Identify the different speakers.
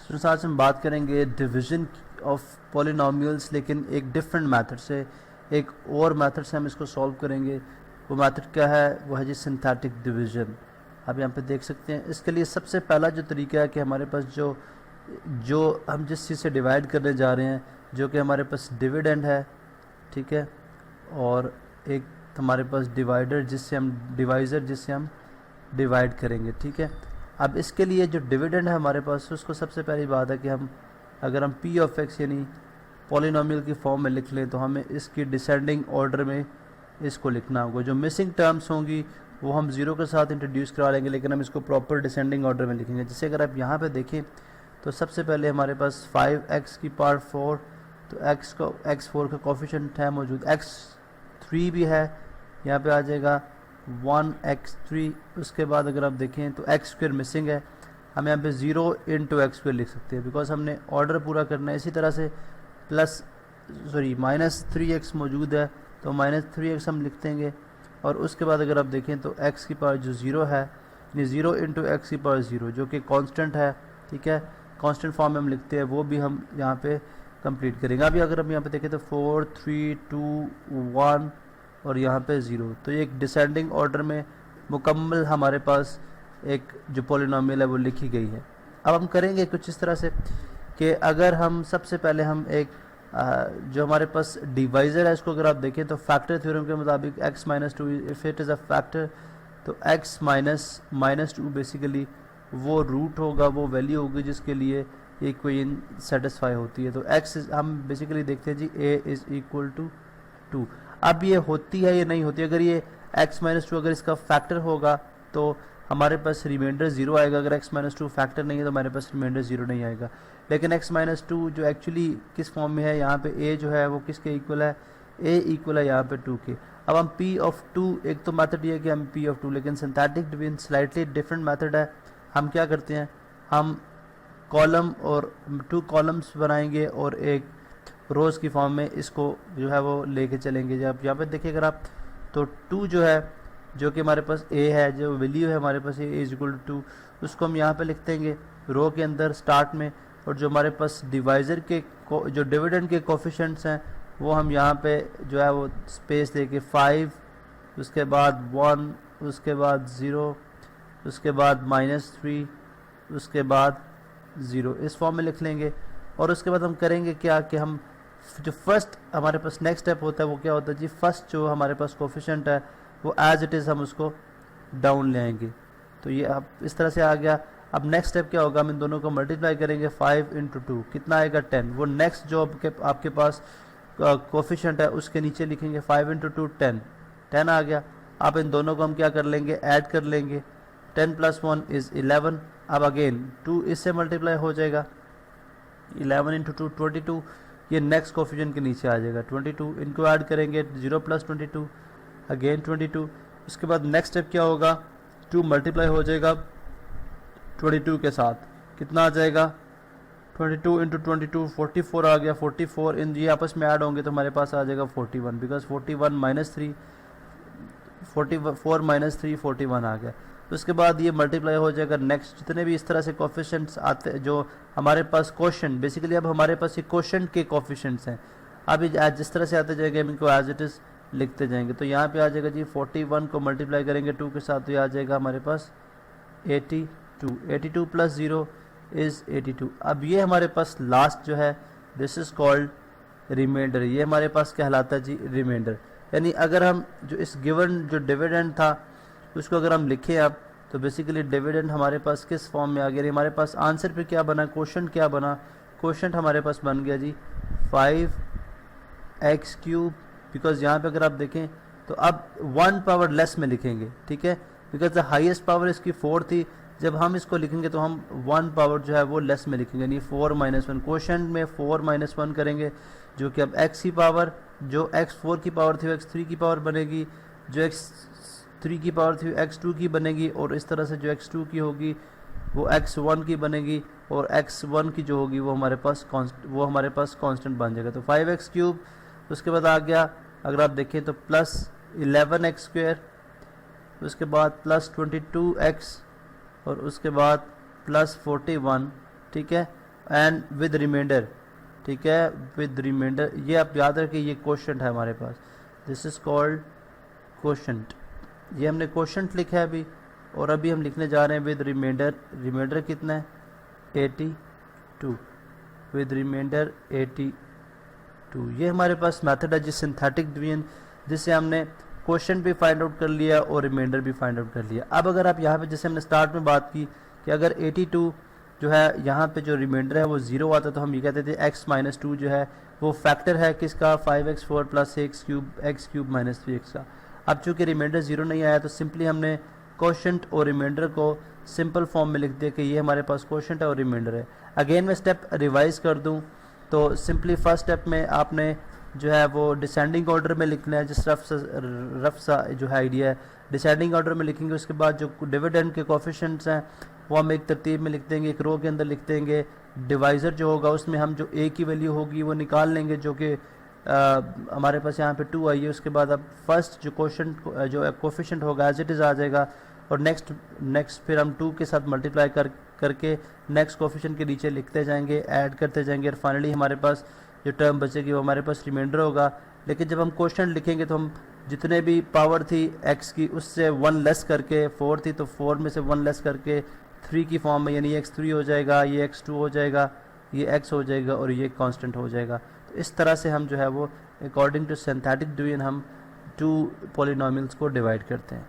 Speaker 1: Students आज हम बात करेंगे डिवीजन ऑफ पॉलिनोमियल्स, लेकिन एक डिफरेंट मेथड से, एक और मेथड से हम इसको सॉल्व करेंगे। वो मेथड क्या है? वो है जी सिंथेटिक डिवीजन। आप यहाँ पे देख सकते हैं। इसके लिए सबसे पहला जो तरीका है कि हमारे पास जो जो हम जिस चीज़ से डिवाइड करने जा रहे हैं, जो कि हमारे पास डिविडेंड है, ठीक है, और एक हमारे पास डिवाइडर जिससे हम डिवाइड करेंगे, ठीक है। अब इसके लिए जो डिविडेंड है हमारे पास, उसको सबसे पहली बात है कि अगर हम पी ऑफ एक्स यानी पॉलिनोमियल की फॉर्म में लिख लें तो हमें इसकी डिसेंडिंग ऑर्डर में इसको लिखना होगा। जो मिसिंग टर्म्स होंगी वो हम ज़ीरो के साथ इंट्रोड्यूस करा लेंगे, लेकिन हम इसको प्रॉपर डिसेंडिंग ऑर्डर में लिखेंगे। जैसे अगर आप यहाँ पे देखें तो सबसे पहले हमारे पास 5x की पावर 4, तो x4 का कोफिशिएंट है मौजूद, x3 भी है, यहाँ पे आ जाएगा 1x3। उसके बाद अगर आप देखें तो x² मिसिंग है, हम यहाँ पे 0 इंटू x² लिख सकते हैं बिकॉज हमने ऑर्डर पूरा करना है। इसी तरह से -3x मौजूद है तो -3x हम लिख देंगे। और उसके बाद अगर आप देखें तो x की पावर जो 0 है, यानी 0 इंटू x की पावर 0 जो कि कांस्टेंट है, ठीक है, कांस्टेंट फॉर्म में हम लिखते हैं, वो भी हम यहाँ पे कंप्लीट करेंगे। अभी अगर हम यहाँ पे देखें तो 4 3 2 1 और यहाँ पे 0, तो ये एक डिसेंडिंग ऑर्डर में मुकम्मल हमारे पास एक जो पॉलिनोमियल है वो लिखी गई है। अब हम करेंगे कुछ इस तरह से कि अगर हम सबसे पहले हम एक जो हमारे पास डिवाइज़र है, इसको अगर आप देखें तो फैक्टर थ्योरम के मुताबिक x - 2 if it is a factor तो x - 2 बेसिकली वो रूट होगा, वो वैल्यू होगी जिसके लिए इक्वेशन सेटिस्फाई होती है। तो x हम बेसिकली देखते हैं जी a इज़ इक्वल टू 2। अब ये होती है ये नहीं होती, अगर ये x - 2 अगर इसका फैक्टर होगा तो हमारे पास रिमाइंडर 0 आएगा। अगर x - 2 फैक्टर नहीं है तो हमारे पास रिमाइंडर 0 नहीं आएगा। लेकिन x - 2 जो एक्चुअली किस फॉर्म में है, यहाँ पे a जो है वो किसके इक्वल है? a इक्वल है यहाँ पे 2 के। अब हम p ऑफ 2, एक तो मेथड ये है कि हम p ऑफ 2, लेकिन synthetic division slightly different method है। हम क्या करते हैं, हम कॉलम और 2 कॉलम्स बनाएंगे और एक रोज़ की फॉर्म में इसको जो है वो लेके चलेंगे। जब यहाँ पे देखिए अगर आप तो 2 जो है, जो कि हमारे पास a है, जो वैल्यू है हमारे पास a इज इक्वल टू 2, उसको हम यहाँ पे लिख देंगे रो के अंदर स्टार्ट में। और जो हमारे पास डिवाइज़र के जो डिविडेंड के कोफिशिएंट्स हैं वो हम यहाँ पे जो है वो स्पेस देके 5, उसके बाद 1, उसके बाद 0, उसके बाद -3, उसके बाद 0, इस फॉर्म में लिख लेंगे। और उसके बाद हम करेंगे क्या कि हम जो फर्स्ट हमारे पास नेक्स्ट स्टेप होता है वो क्या होता है जी, फर्स्ट जो हमारे पास कोफिशिएंट है वो एज इट इज़ हम उसको डाउन ले आएंगे। तो ये अब इस तरह से आ गया। अब नेक्स्ट स्टेप क्या होगा, हम इन दोनों को मल्टीप्लाई करेंगे, 5 इंटू 2 कितना आएगा 10। वो नेक्स्ट जो आपके पास कोफिशिएंट है उसके नीचे लिखेंगे 5 इंटू 2 10 आ गया। अब इन दोनों को हम क्या कर लेंगे, ऐड कर लेंगे, 10 + 1 इज़ 11। अब अगेन 2 इससे मल्टीप्लाई हो जाएगा, 11 इंटू 2 22, ये नेक्स्ट कोफिशिएंट के नीचे आ जाएगा 22। इनको ऐड करेंगे, 0 + 22 अगेन 22। उसके बाद नेक्स्ट स्टेप क्या होगा, 2 मल्टीप्लाई हो जाएगा 22 के साथ, कितना आ जाएगा 22 इंटू 22 44 आ गया। 44 इन ये आपस में ऐड होंगे तो हमारे पास आ जाएगा 41, बिकॉज 41 - 3 44 - 3 41 आ गया। उसके बाद ये मल्टीप्लाई हो जाएगा नेक्स्ट जितने भी इस तरह से कोफिशिएंट्स आते हैं जो हमारे पास क्वोशंट, बेसिकली अब हमारे पास ये क्वोशंट के कोफिशिएंट्स हैं। अब जिस तरह से आते जाएंगे हम इनको एज इट इज़ लिखते जाएंगे। तो यहाँ पे आ जाएगा जी 41 को मल्टीप्लाई करेंगे 2 के साथ तो ये आ जाएगा हमारे पास 82 + 0 इज़ 82। अब ये हमारे पास लास्ट जो है दिस इज़ कॉल्ड रिमाइंडर, ये हमारे पास कहलाता है जी रिमाइंडर। यानी अगर हम जो इस गिवन जो डिविडेंड था उसको अगर हम लिखें अब तो बेसिकली डिविडेंड हमारे पास किस फॉर्म में आ गया, हमारे पास आंसर पे क्या बना, क्वोशंट क्या बना, क्वोशंट हमारे पास बन गया जी 5x3। बिकॉज यहाँ पे अगर आप देखें तो अब 1 पावर लेस में लिखेंगे, ठीक है, बिकॉज द हाईएस्ट पावर इसकी 4 थी। जब हम इसको लिखेंगे तो हम 1 पावर जो है वो लेस में लिखेंगे, यानी 4 - 1। क्वोशंट में 4 - 1 करेंगे जो कि अब x की पावर जो x4 की पावर थी x3 की पावर बनेगी, जो x3 की पावर थी x2 की बनेगी, और इस तरह से जो x2 की होगी वो x1 की बनेगी, और x1 की जो होगी वो हमारे पास कांस्टेंट बन जाएगा। तो 5x3। उसके बाद आ गया अगर आप देखें तो +11x², उसके बाद +22x और उसके बाद +41, ठीक है। एंड विद रिमाइंडर, ठीक है, विद रिमाइंडर। ये आप याद रखें, ये क्वोशंट है हमारे पास, दिस इज कॉल्ड क्वोशंट। ये हमने क्वोशंट लिखा है अभी, और अभी हम लिखने जा रहे हैं विद रिमाइंडर। रिमाइंडर कितना है 82, विद रिमाइंडर 82। ये हमारे पास मेथड है जिस सिंथेटिक डिवीजन, जिससे हमने क्वोशंट भी फाइंड आउट कर लिया और रिमाइंडर भी फाइंड आउट कर लिया। अब अगर आप यहाँ पे, जैसे हमने स्टार्ट में बात की कि अगर 82 जो है यहाँ पे जो रिमाइंडर है वो 0 आता, तो हम ये कहते थे x माइनस 2 जो है वो फैक्टर है किसका, 5x4 plus x cube minus 3x का। अब चूँकि रिमाइंडर 0 नहीं आया, तो सिंपली हमने क्वोशंट और रिमाइंडर को सिंपल फॉर्म में लिख दिया कि ये हमारे पास क्वोशंट है और रिमाइंडर है। अगेन मैं स्टेप रिवाइज कर दूं तो सिंपली फर्स्ट स्टेप में आपने जो है वो डिसेंडिंग ऑर्डर में लिखना है, जिस रफ सा जो है आइडिया है, डिसेंडिंग ऑर्डर में लिखेंगे। उसके बाद जो डिविडेंड के कोफिशिएंट्स हैं वो हम एक तरतीब में लिख देंगे, एक रो के अंदर लिख देंगे। डिवाइज़र जो होगा उसमें हम जो a की वैल्यू होगी वो निकाल लेंगे, जो कि हमारे पास यहाँ पे 2 आई है। उसके बाद अब फर्स्ट जो क्वोशंट जो कोफिशिएंट होगा एज इट इज़ आ जाएगा, और नेक्स्ट फिर हम 2 के साथ मल्टीप्लाई करके नेक्स्ट कोफिशिएंट के नीचे लिखते जाएंगे, ऐड करते जाएंगे, और फाइनली हमारे पास जो टर्म बचेगी वो हमारे पास रिमाइंडर होगा। लेकिन जब हम क्वोशंट लिखेंगे तो हम जितने भी पावर थी x की उससे 1 लेस करके, 4 थी तो 4 में से 1 लेस करके 3 की फॉर्म में, यानी ये x3 हो जाएगा, ये x2 हो जाएगा, ये x हो जाएगा और ये कांस्टेंट हो जाएगा। तो इस तरह से हम जो है वो अकॉर्डिंग टू सिंथेटिक डिवीजन हम 2 पॉलिनोमियल्स को डिवाइड करते हैं।